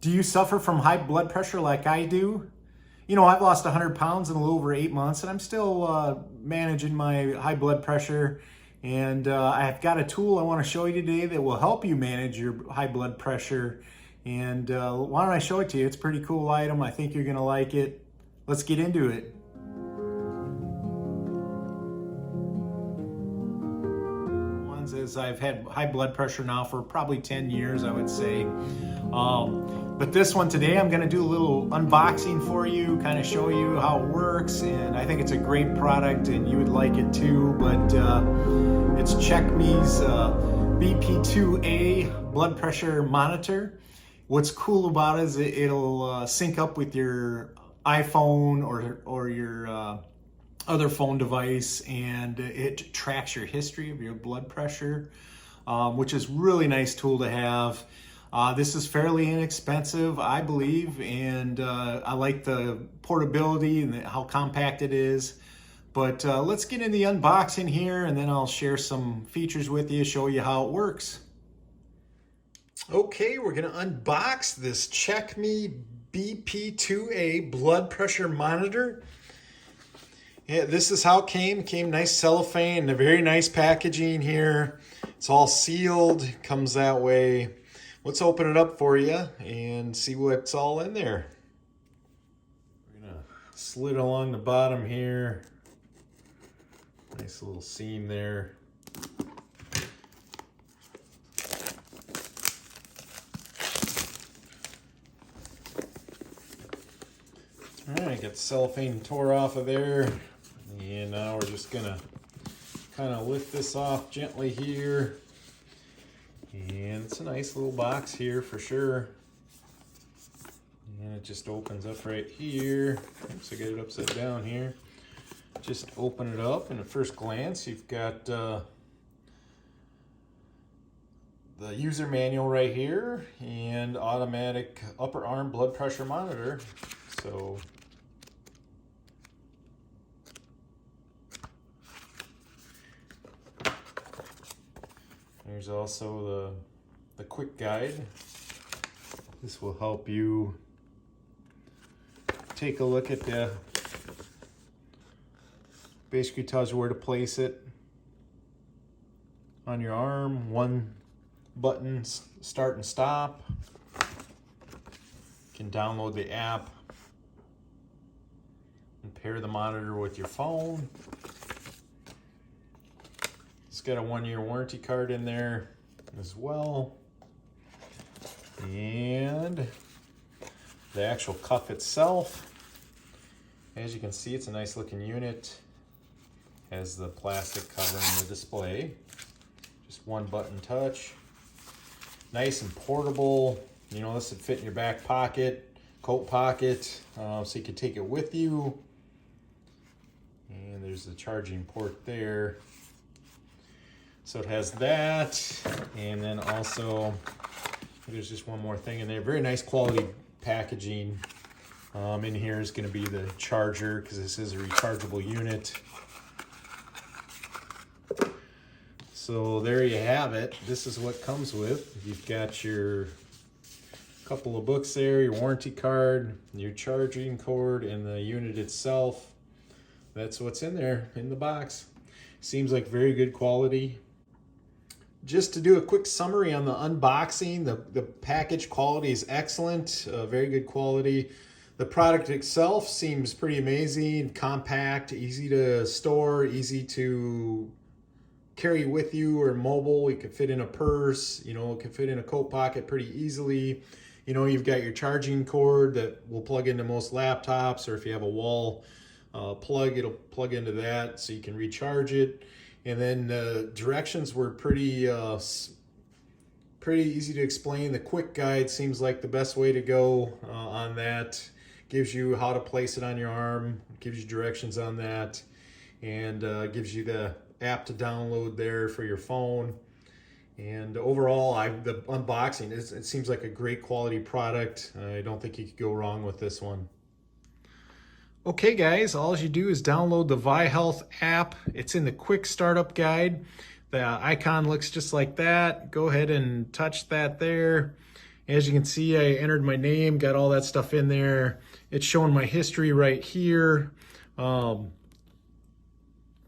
Do you suffer from high blood pressure like I do? You know, I've lost 100 pounds in a little over 8 months, and I'm still managing my high blood pressure. And I've got a tool I want to show you today that will help you manage your high blood pressure. And why don't I show it to you? It's a pretty cool item. I think you're going to like it. Let's get into it. Is I've had high blood pressure now for probably 10 years, I would say. But this one today, I'm going to do a little unboxing for you, kind of show you how it works, and I think it's a great product and you would like it too. But it's CheckMe's BP2A blood pressure monitor. What's cool about it is it'll sync up with your iPhone or your other phone device, and it tracks your history of your blood pressure, which is really nice tool to have. This is fairly inexpensive, I believe, and I like the portability and how compact it is. But let's get in the unboxing here, and then I'll share some features with you, show you how it works. Okay, we're gonna unbox this CheckMe BP2A blood pressure monitor. Yeah, this is how it came. It came nice cellophane and a very nice packaging here. It's all sealed, comes that way. Let's open it up for you and see what's all in there. We're gonna slit along the bottom here. Nice little seam there. All right, got the cellophane tore off of there. And now we're just gonna kind of lift this off gently here. And it's a nice little box here for sure. And it just opens up right here. Oops, I got it upside down here. Just open it up, and at first glance, you've got the user manual right here and automatic upper arm blood pressure monitor. So there's also the quick guide. This will help you take a look at basically tells you where to place it on your arm. One button, start and stop. You can download the app and pair the monitor with your phone. It's got a 1-year warranty card in there as well. And the actual cuff itself, as you can see, it's a nice looking unit. Has the plastic covering the display. Just one button touch. Nice and portable. You know, this would fit in your back pocket, coat pocket, so you can take it with you. And there's the charging port there. So it has that, and then also there's just one more thing in there. Very nice quality packaging. In here is going to be the charger, because this is a rechargeable unit. So there you have it. This is what comes with. You've got your couple of books there, your warranty card, your charging cord, and the unit itself. That's what's in there in the box. Seems like very good quality. Just to do a quick summary on the unboxing, the package quality is excellent, very good quality. The product itself seems pretty amazing, compact, easy to store, easy to carry with you or mobile. You could fit in a purse, you know, it could fit in a coat pocket pretty easily. You know, you've got your charging cord that will plug into most laptops, or if you have a wall plug, it'll plug into that so you can recharge it. And then the directions were pretty easy to explain. The quick guide seems like the best way to go on that. Gives you how to place it on your arm, gives you directions on that, and gives you the app to download there for your phone. And overall, the unboxing, it seems like a great quality product. I don't think you could go wrong with this one. Okay guys, all you do is download the ViHealth app. It's in the quick startup guide. The icon looks just like that. Go ahead and touch that there. As you can see, I entered my name, got all that stuff in there. It's showing my history right here. You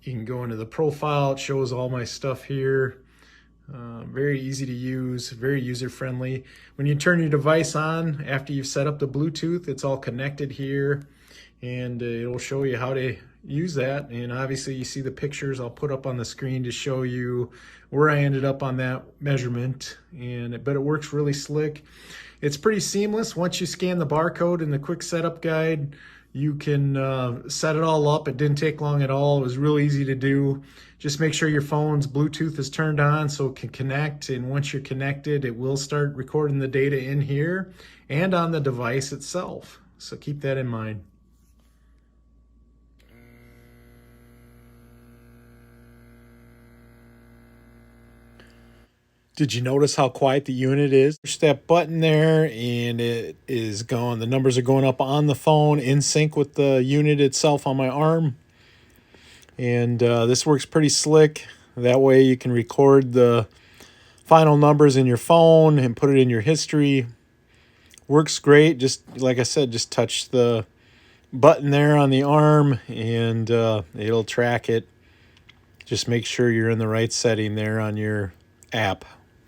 can go into the profile. It shows all my stuff here. Very easy to use, very user-friendly. When you turn your device on, after you've set up the Bluetooth, it's all connected here, and it'll show you how to use that. And obviously you see the pictures I'll put up on the screen to show you where I ended up on that measurement. But it works really slick. It's pretty seamless. Once you scan the barcode in the quick setup guide, you can set it all up. It didn't take long at all. It was real easy to do. Just make sure your phone's Bluetooth is turned on so it can connect. And once you're connected, it will start recording the data in here and on the device itself. So keep that in mind. Did you notice how quiet the unit is? Push that button there and it is going. The numbers are going up on the phone in sync with the unit itself on my arm. And this works pretty slick. That way you can record the final numbers in your phone and put it in your history. Works great. Just like I said, just touch the button there on the arm and it'll track it. Just make sure you're in the right setting there on your app.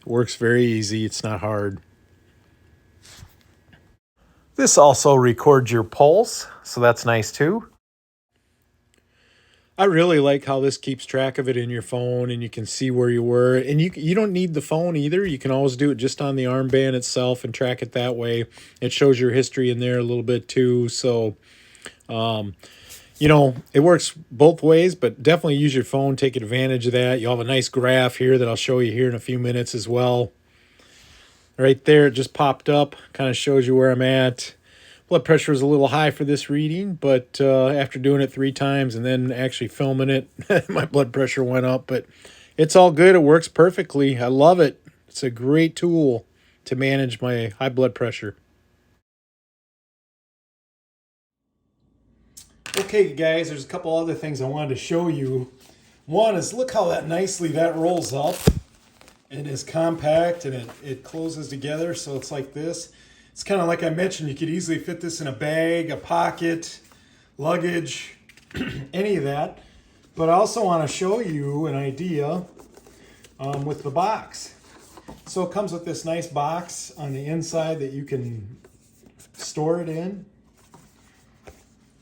Works very easy. It's not hard. This also records your pulse, so that's nice too. I really like how this keeps track of it in your phone and you can see where you were. And you don't need the phone either. You can always do it just on the armband itself and track it that way. It shows your history in there a little bit too. So, you know, it works both ways, but definitely use your phone. Take advantage of that. You'll have a nice graph here that I'll show you here in a few minutes as well. Right there, it just popped up. Kind of shows you where I'm at. Blood pressure is a little high for this reading, but after doing it 3 times and then actually filming it, my blood pressure went up. But it's all good. It works perfectly. I love it. It's a great tool to manage my high blood pressure. Okay, guys, there's a couple other things I wanted to show you. One is look how nicely that rolls up. It is compact and it closes together, so it's like this. It's kind of like I mentioned, you could easily fit this in a bag, a pocket, luggage, any of that. But I also want to show you an idea with the box. So it comes with this nice box on the inside that you can store it in.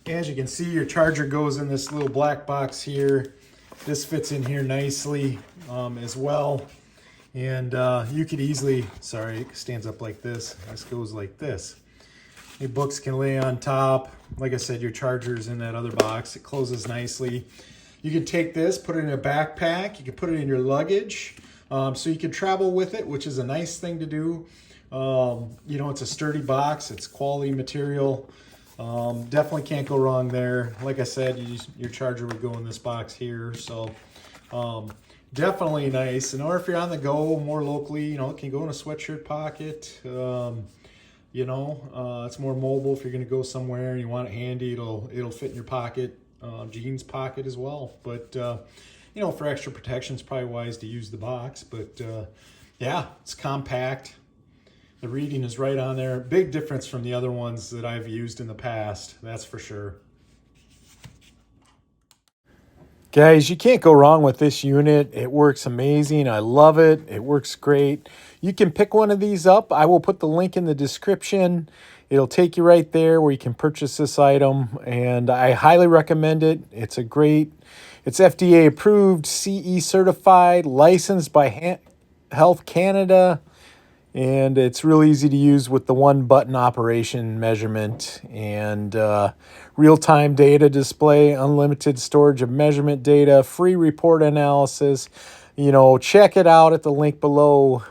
As you can see, your charger goes in this little black box here. This fits in here nicely as well. And you could easily, sorry, it stands up like this. This goes like this. Your books can lay on top. Like I said, your charger's in that other box. It closes nicely. You can take this, put it in a backpack. You can put it in your luggage. So you can travel with it, which is a nice thing to do. You know, it's a sturdy box. It's quality material. Definitely can't go wrong there. Like I said, your charger would go in this box here. So definitely nice. And or if you're on the go more locally, you know, it can go in a sweatshirt pocket. You know, it's more mobile if you're going to go somewhere and you want it handy. It'll fit in your pocket, jeans pocket as well. But you know, for extra protection, it's probably wise to use the box. But yeah, it's compact. The reading is right on there. Big difference from the other ones that I've used in the past, that's for sure. Guys, you can't go wrong with this unit. It works amazing. I love it. It works great. You can pick one of these up. I will put the link in the description. It'll take you right there where you can purchase this item, and I highly recommend it. It's FDA approved, CE certified, licensed by Health Canada. And it's real easy to use with the one button operation measurement and real-time data display, unlimited storage of measurement data, free report analysis. You know, check it out at the link below.